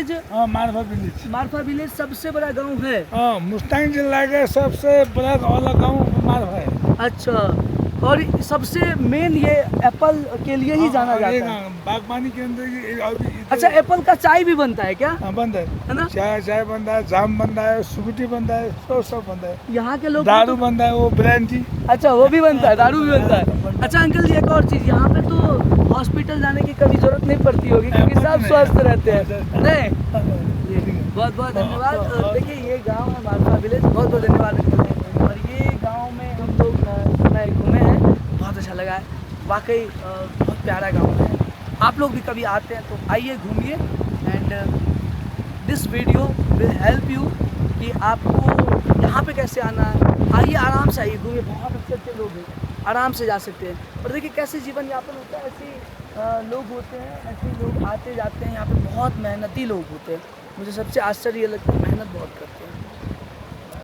Village? हाँ, मारफा village. मारफा village सबसे बड़ा गांव है। हाँ, मुस्तांग जिला का सबसे बड़ा वाला गाँव मारफा है। अच्छा, और सबसे मेन ये एप्पल के लिए ही जाना और ये जाता है। बागवानी के अंदर अच्छा, एप्पल का चाय भी बनता है क्या? हाँ, बनता है ना? है। चाय बनता है, जाम बनता है, सुगुटी बनता है, सब बनता है। यहाँ के लोग दारू बनता है, वो ब्रांडी। अच्छा, वो भी बनता है, दारू भी बनता है। अच्छा अंकल जी, एक और चीज़, यहाँ पे तो हॉस्पिटल जाने की कभी जरूरत नहीं पड़ती होगी क्योंकि सब स्वस्थ रहते हैं, नहीं? बहुत बहुत धन्यवाद। देखिए ये गांव है मारफा विलेज, बहुत बहुत धन्यवाद अंकल जी। और ये गांव में हम लोग समय घूमे हैं, बहुत अच्छा लगा है वाकई, बहुत प्यारा गांव है। आप लोग भी कभी आते हैं तो आइए, घूमिए। And this video will help you कि आपको यहाँ पे कैसे आना है। आइए, आराम से आइए, घूमिए, बहुत अच्छे अच्छे लोग हैं, आराम से जा सकते हैं। और देखिए कैसे जीवन यापन होता है, ऐसे लोग होते हैं, ऐसे लोग आते जाते हैं यहाँ पे, बहुत मेहनती लोग होते हैं। मुझे सबसे आश्चर्य ये लगता है, मेहनत बहुत करते हैं।